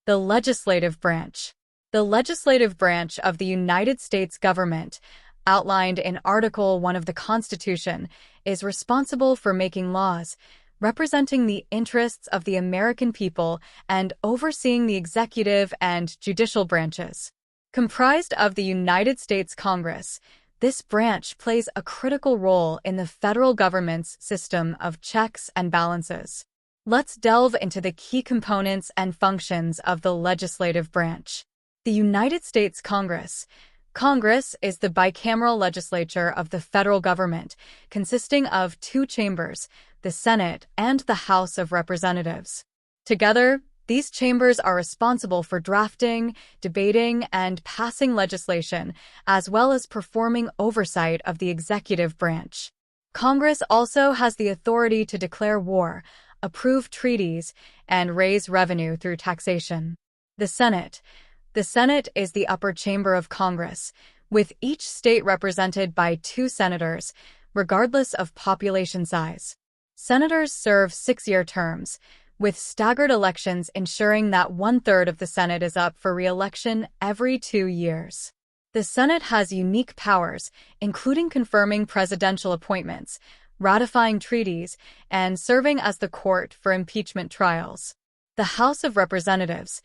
The legislative branch. The legislative branch of the United States government, outlined in Article 1 of the Constitution, is responsible for making laws, representing the interests of the American people, and overseeing the executive and judicial branches. Comprised of the United States Congress, this branch plays a critical role in the federal government's system of checks and balances. Let's delve into the key components and functions of the legislative branch. The United States Congress. Congress is the bicameral legislature of the federal government, consisting of two chambers, the Senate and the House of Representatives. Together, these chambers are responsible for drafting, debating, and passing legislation, as well as performing oversight of the executive branch. Congress also has the authority to declare war, approve treaties, and raise revenue through taxation. The Senate. The Senate is the upper chamber of Congress, with each state represented by 2 senators, regardless of population size. Senators serve 6-year terms, with staggered elections ensuring that 1/3 of the Senate is up for re-election every 2 years. The Senate has unique powers, including confirming presidential appointments, ratifying treaties, and serving as the court for impeachment trials. The House of Representatives.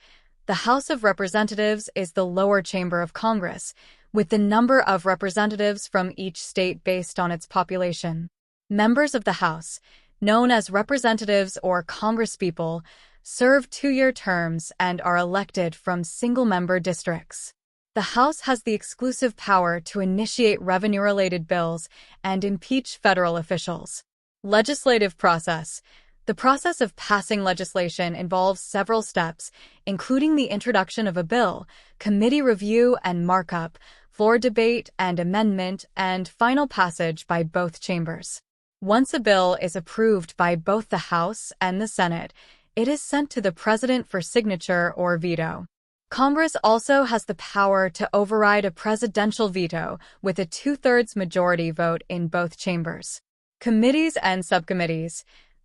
The House of Representatives is the lower chamber of Congress, with the number of representatives from each state based on its population. Members of the House, known as representatives or congresspeople, serve 2-year terms and are elected from single-member districts. The House has the exclusive power to initiate revenue-related bills and impeach federal officials. Legislative process. The process of passing legislation involves several steps, including the introduction of a bill, committee review and markup, floor debate and amendment, and final passage by both chambers. Once a bill is approved by both the House and the Senate, it is sent to the President for signature or veto. Congress also has the power to override a presidential veto with a 2/3 majority vote in both chambers. Committees and subcommittees.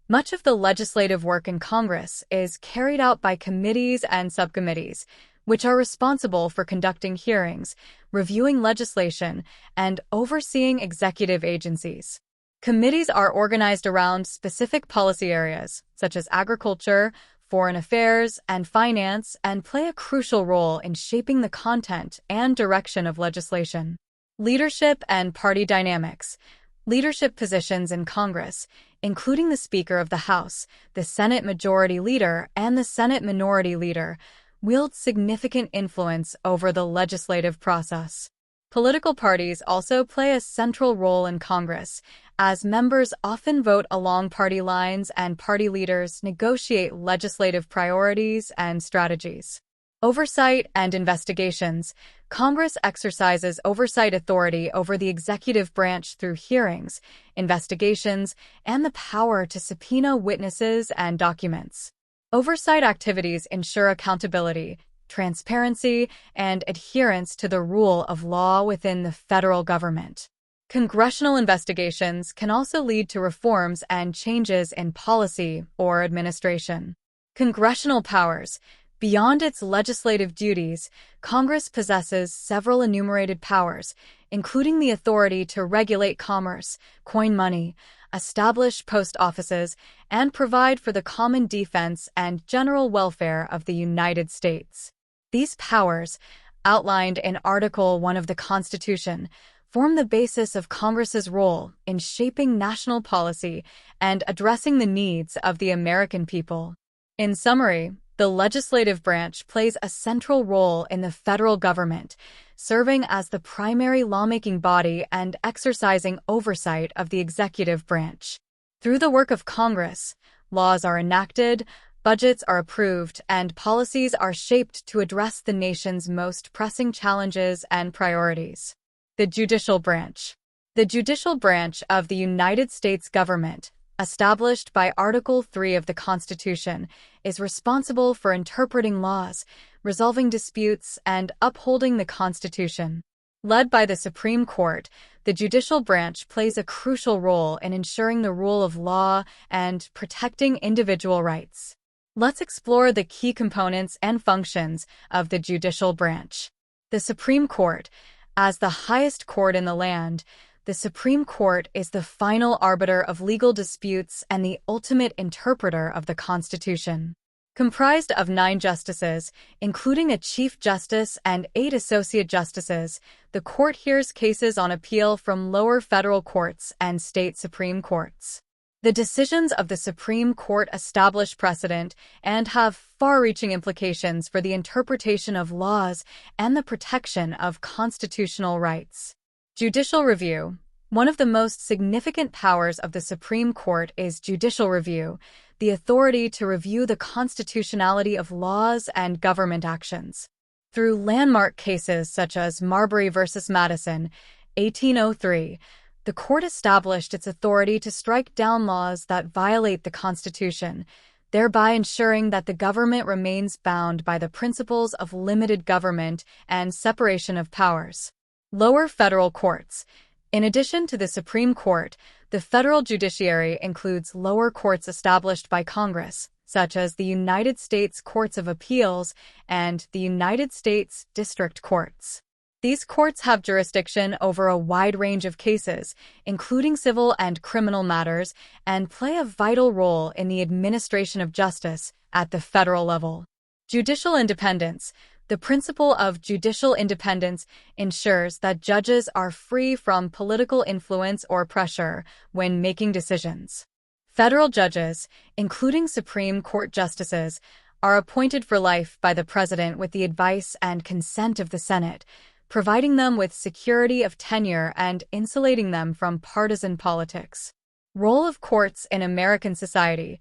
Much of the legislative work in Congress is carried out by committees and subcommittees, which are responsible for conducting hearings, reviewing legislation, and overseeing executive agencies. Committees are organized around specific policy areas, such as agriculture, foreign affairs, and finance, and play a crucial role in shaping the content and direction of legislation. Leadership and party dynamics. Leadership positions in Congress, including the Speaker of the House, the Senate Majority Leader, and the Senate Minority Leader, wield significant influence over the legislative process. Political parties also play a central role in Congress, as members often vote along party lines and party leaders negotiate legislative priorities and strategies. Oversight and investigations. Congress exercises oversight authority over the executive branch through hearings, investigations, and the power to subpoena witnesses and documents. Oversight activities ensure accountability, transparency, and adherence to the rule of law within the federal government. Congressional investigations can also lead to reforms and changes in policy or administration. Congressional powers. Beyond its legislative duties, Congress possesses several enumerated powers, including the authority to regulate commerce, coin money, establish post offices, and provide for the common defense and general welfare of the United States. These powers, outlined in Article 1 of the Constitution, form the basis of Congress's role in shaping national policy and addressing the needs of the American people. In summary, the legislative branch plays a central role in the federal government, serving as the primary lawmaking body and exercising oversight of the executive branch. Through the work of Congress, laws are enacted, budgets are approved, and policies are shaped to address the nation's most pressing challenges and priorities. The judicial branch. The judicial branch of the United States government, established by Article 3 of the Constitution, is responsible for interpreting laws, resolving disputes, and upholding the Constitution. Led by the Supreme Court, the judicial branch plays a crucial role in ensuring the rule of law and protecting individual rights. Let's explore the key components and functions of the judicial branch. The Supreme Court. As the highest court in the land, the Supreme Court is the final arbiter of legal disputes and the ultimate interpreter of the Constitution. Comprised of 9 justices, including a Chief Justice and 8 Associate Justices, the court hears cases on appeal from lower federal courts and state Supreme Courts. The decisions of the Supreme Court establish precedent and have far-reaching implications for the interpretation of laws and the protection of constitutional rights. Judicial review. One of the most significant powers of the Supreme Court is judicial review, the authority to review the constitutionality of laws and government actions. Through landmark cases such as Marbury v. Madison, 1803, the court established its authority to strike down laws that violate the Constitution, thereby ensuring that the government remains bound by the principles of limited government and separation of powers. Lower federal courts. In addition to the Supreme Court, the federal judiciary includes lower courts established by Congress, such as the United States Courts of Appeals and the United States District Courts. These courts have jurisdiction over a wide range of cases, including civil and criminal matters, and play a vital role in the administration of justice at the federal level. Judicial independence. The principle of judicial independence ensures that judges are free from political influence or pressure when making decisions. Federal judges, including Supreme Court justices, are appointed for life by the President with the advice and consent of the Senate, providing them with security of tenure and insulating them from partisan politics. Role of courts in American society.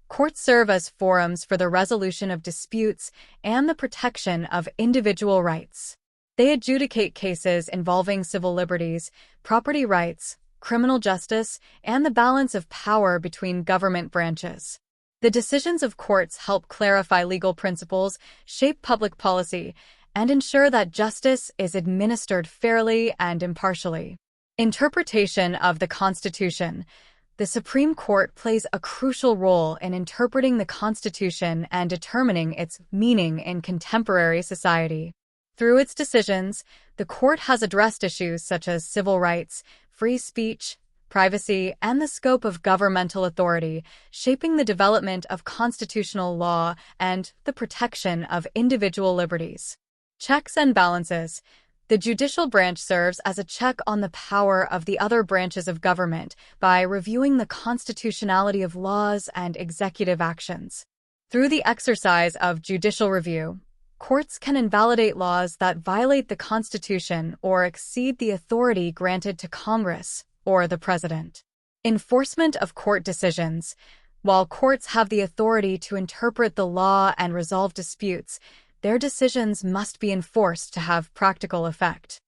Courts serve as forums for the resolution of disputes and the protection of individual rights. They adjudicate cases involving civil liberties, property rights, criminal justice, and the balance of power between government branches. The decisions of courts help clarify legal principles, shape public policy, and ensure that justice is administered fairly and impartially. Interpretation of the Constitution. The Supreme Court plays a crucial role in interpreting the Constitution and determining its meaning in contemporary society. Through its decisions, the court has addressed issues such as civil rights, free speech, privacy, and the scope of governmental authority, shaping the development of constitutional law and the protection of individual liberties. Checks and balances. The judicial branch serves as a check on the power of the other branches of government by reviewing the constitutionality of laws and executive actions. Through the exercise of judicial review, courts can invalidate laws that violate the Constitution or exceed the authority granted to Congress or the President. Enforcement of court decisions. While courts have the authority to interpret the law and resolve disputes, their decisions must be enforced to have practical effect.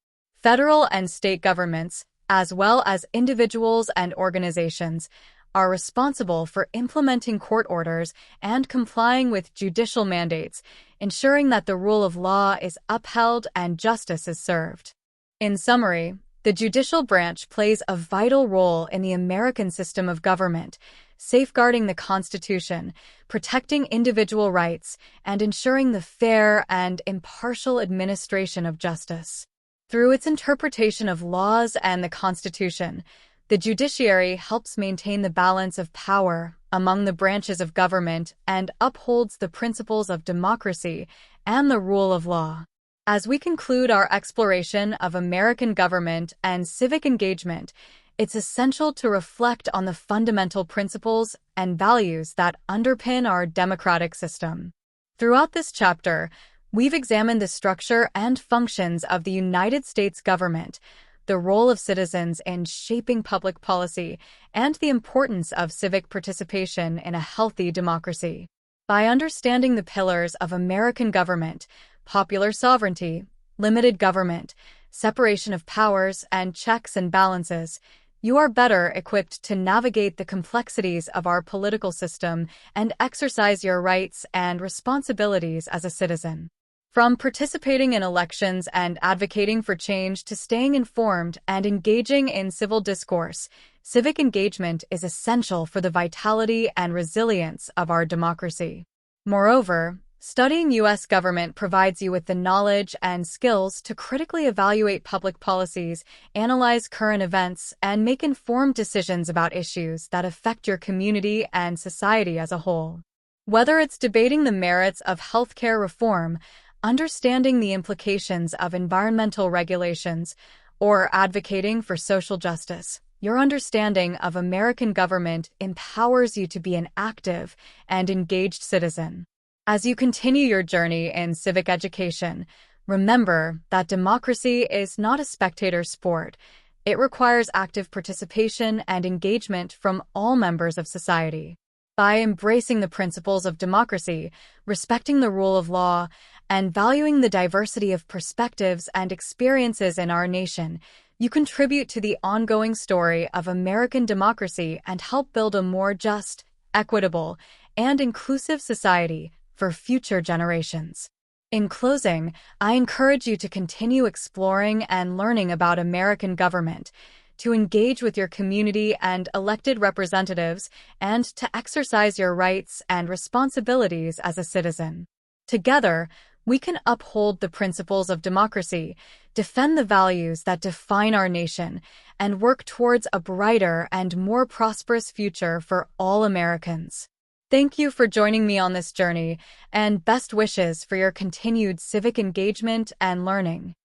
Federal and state governments, as well as individuals and organizations, are responsible for implementing court orders and complying with judicial mandates, ensuring that the rule of law is upheld and justice is served. In summary, the judicial branch plays a vital role in the American system of government, safeguarding the Constitution, protecting individual rights, and ensuring the fair and impartial administration of justice. Through its interpretation of laws and the Constitution, the judiciary helps maintain the balance of power among the branches of government and upholds the principles of democracy and the rule of law. As we conclude our exploration of American government and civic engagement, it's essential to reflect on the fundamental principles and values that underpin our democratic system. Throughout this chapter, we've examined the structure and functions of the United States government, the role of citizens in shaping public policy, and the importance of civic participation in a healthy democracy. By understanding the pillars of American government, popular sovereignty, limited government, separation of powers, and checks and balances, you are better equipped to navigate the complexities of our political system and exercise your rights and responsibilities as a citizen. From participating in elections and advocating for change to staying informed and engaging in civil discourse, civic engagement is essential for the vitality and resilience of our democracy. Moreover, studying U.S. government provides you with the knowledge and skills to critically evaluate public policies, analyze current events, and make informed decisions about issues that affect your community and society as a whole. Whether it's debating the merits of healthcare reform, understanding the implications of environmental regulations, or advocating for social justice, your understanding of American government empowers you to be an active and engaged citizen. As you continue your journey in civic education, remember that democracy is not a spectator sport. It requires active participation and engagement from all members of society. By embracing the principles of democracy, respecting the rule of law, and valuing the diversity of perspectives and experiences in our nation, you contribute to the ongoing story of American democracy and help build a more just, equitable, and inclusive society for future generations. In closing, I encourage you to continue exploring and learning about American government, to engage with your community and elected representatives, and to exercise your rights and responsibilities as a citizen. Together, we can uphold the principles of democracy, defend the values that define our nation, and work towards a brighter and more prosperous future for all Americans. Thank you for joining me on this journey, and best wishes for your continued civic engagement and learning.